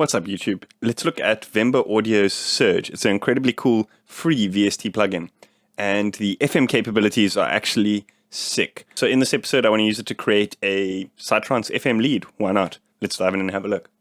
What's up YouTube? Let's look at Vember Audio Surge. It's an incredibly cool free VST plugin and the FM capabilities are actually sick. So in this episode I want to use it to create a Psytrance FM lead. Why not? Let's dive in and have a look.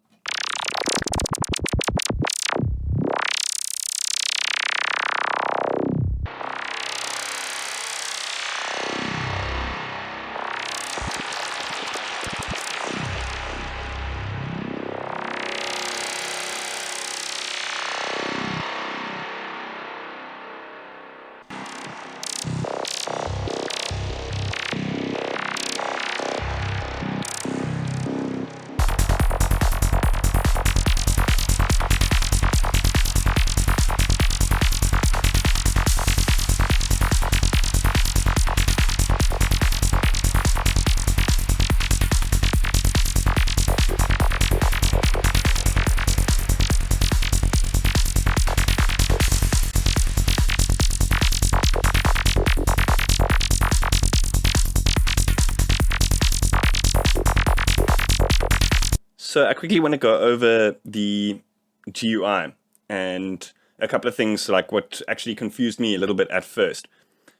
So I quickly want to go over the GUI and a couple of things like what actually confused me a little bit at first.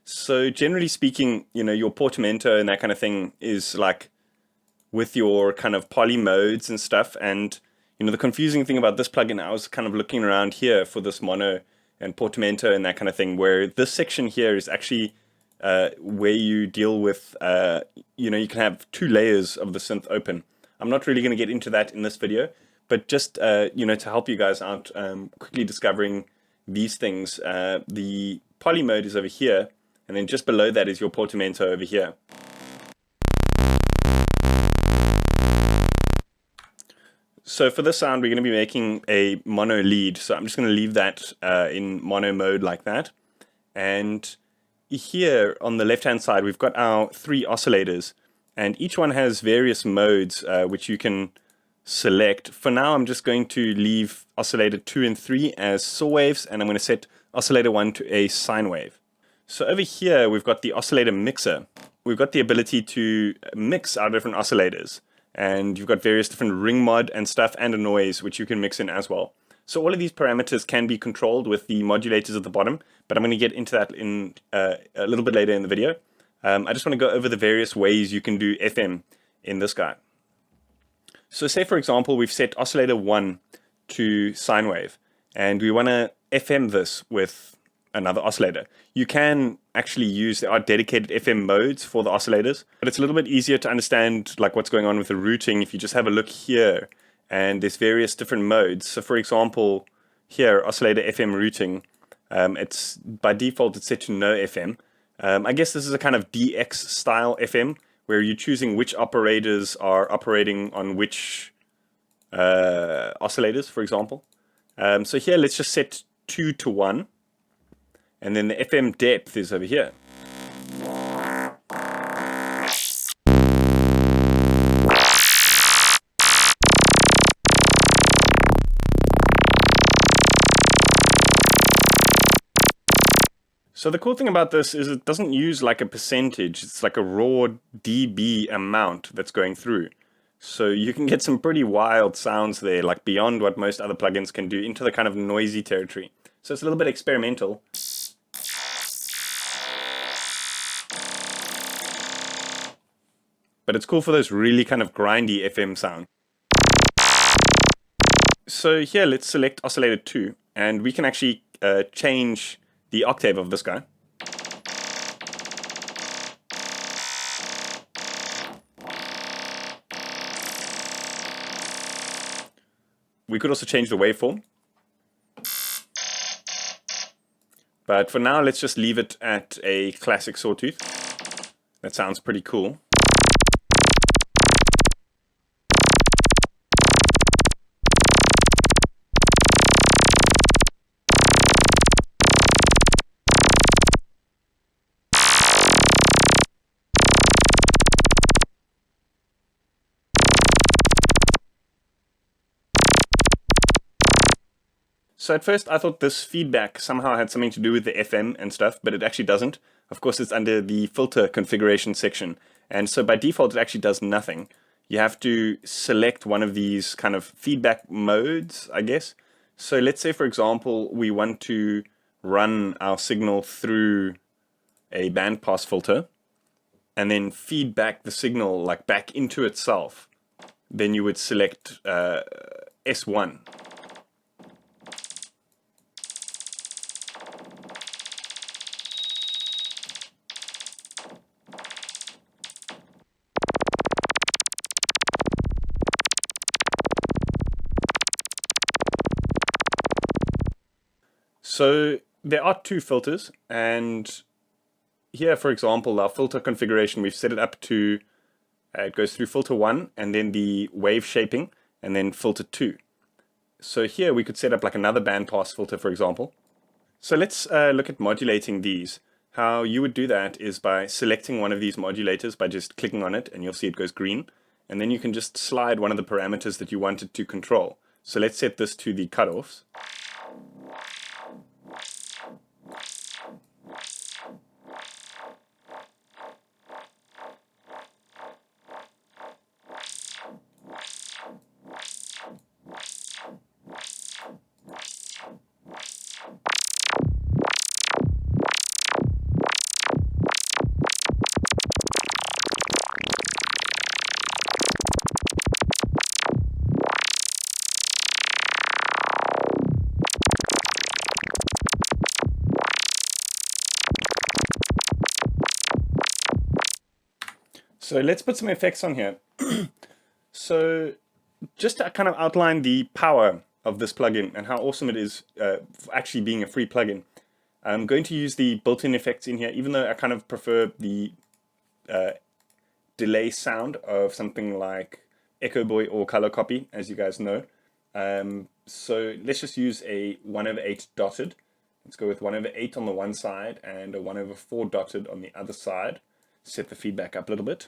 So generally speaking, you know, your portamento and that kind of thing is like with your kind of poly modes and stuff. And, you know, the confusing thing about this plugin, I was kind of looking around here for this mono and portamento and that kind of thing, where this section here is actually where you deal with, you know, you can have two layers of the synth open. I'm not really going to get into that in this video, but just, you know, to help you guys out, quickly discovering these things. The poly mode is over here, and then just below that is your portamento over here. So for this sound, we're going to be making a mono lead. So I'm just going to leave that in mono mode like that. And here on the left-hand side, we've got our three oscillators. And each one has various modes which you can select. For now, I'm just going to leave oscillator 2 and 3 as saw waves, and I'm going to set oscillator 1 to a sine wave. So over here, we've got the oscillator mixer. We've got the ability to mix our different oscillators. And you've got various different ring mod and stuff, and a noise, which you can mix in as well. So all of these parameters can be controlled with the modulators at the bottom, but I'm going to get into that in a little bit later in the video. I just want to go over the various ways you can do FM in this guy. So say, for example, we've set oscillator 1 to sine wave, and we want to FM this with another oscillator. You can actually use, there are dedicated FM modes for the oscillators, but it's a little bit easier to understand like what's going on with the routing if you just have a look here, and there's various different modes. So for example, here, oscillator FM routing, it's by default it's set to no FM. I guess this is a kind of DX style FM where you're choosing which operators are operating on which oscillators, for example. So here, let's just set 2 to 1. And then the FM depth is over here. So the cool thing about this is it doesn't use like a percentage, it's like a raw dB amount that's going through. So you can get some pretty wild sounds there, like beyond what most other plugins can do, into the kind of noisy territory. So it's a little bit experimental. But it's cool for this really kind of grindy FM sound. So here, let's select oscillator 2, and we can actually change the octave of this guy. We could also change the waveform. But for now, let's just leave it at a classic sawtooth. That sounds pretty cool. So at first I thought this feedback somehow had something to do with the FM and stuff, but it actually doesn't. Of course, it's under the filter configuration section. And so by default, it actually does nothing. you have to select one of these kind of feedback modes, I guess. So let's say, for example, we want to run our signal through a bandpass filter and then feed back the signal like back into itself. Then you would select S1. So there are two filters, and here, for example, our filter configuration, we've set it up to, it goes through filter 1, and then the wave shaping, and then filter 2. So here we could set up like another bandpass filter, for example. So let's look at modulating these. How you would do that is by selecting one of these modulators by just clicking on it, and you'll see it goes green. And then you can just slide one of the parameters that you wanted to control. So let's set this to the cutoffs. So let's put some effects on here. So just to kind of outline the power of this plugin and how awesome it is actually being a free plugin, I'm going to use the built-in effects in here, even though I kind of prefer the delay sound of something like Echo Boy or Color Copy, as you guys know. So let's just use a 1/8 dotted. Let's go with 1/8 on the one side and a 1/4 dotted on the other side. Set the feedback up a little bit.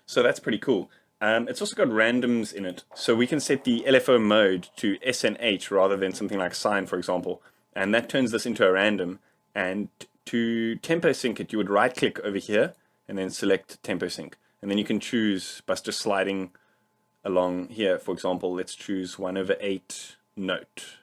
So that's pretty cool. It's also got randoms in it. So we can set the LFO mode to SNH rather than something like sine, for example. And that turns this into a random. And to tempo sync it, you would right click over here and then select tempo sync. And then you can choose by just sliding along here. For example, let's choose 1/8 note.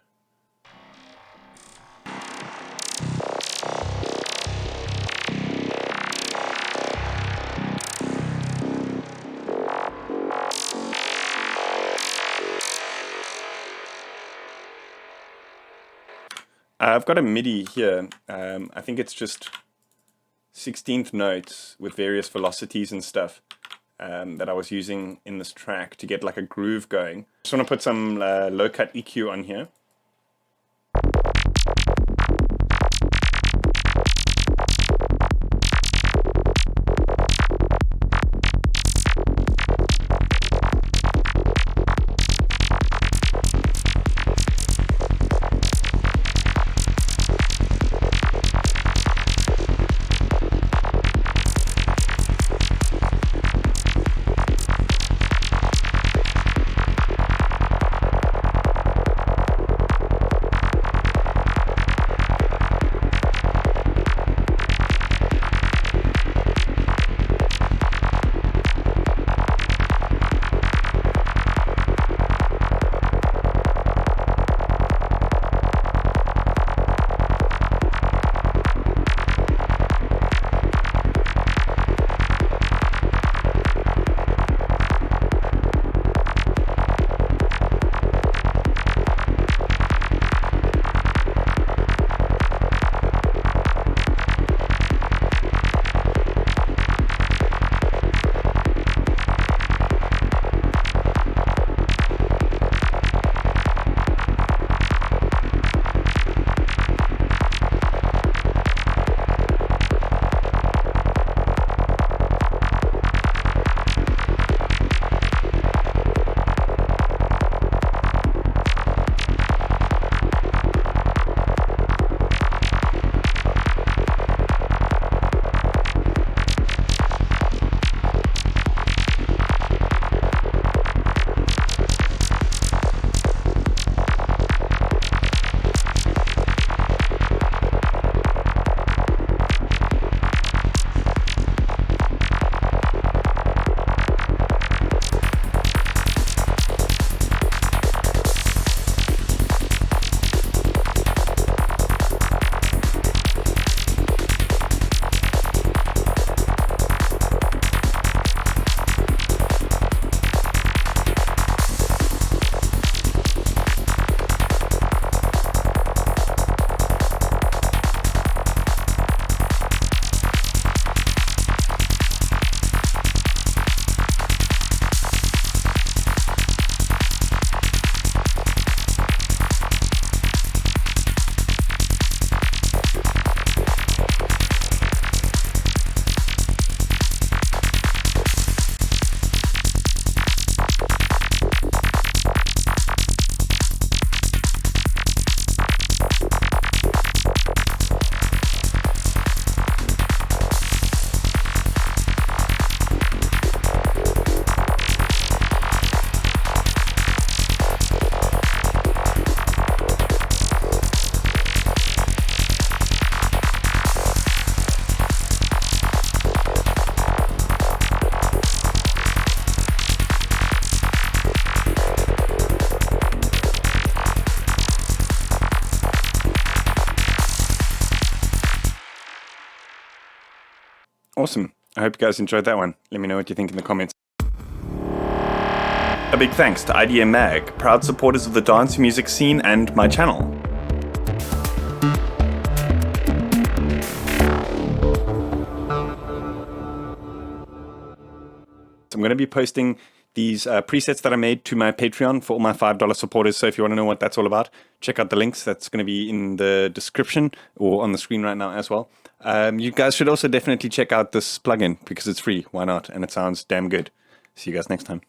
I've got a MIDI here. I think it's just 16th notes with various velocities and stuff that I was using in this track to get like a groove going. Just want to put some low cut EQ on here. Awesome. I hope you guys enjoyed that one. Let me know what you think in the comments. A big thanks to IDM Mag, proud supporters of the dance music scene and my channel. So I'm going to be posting these presets that I made to my Patreon for all my $5 supporters. So if you want to know what that's all about, check out the links. That's going to be in the description or on the screen right now as well. You guys should also definitely check out this plugin because it's free. Why not? And it sounds damn good. See you guys next time.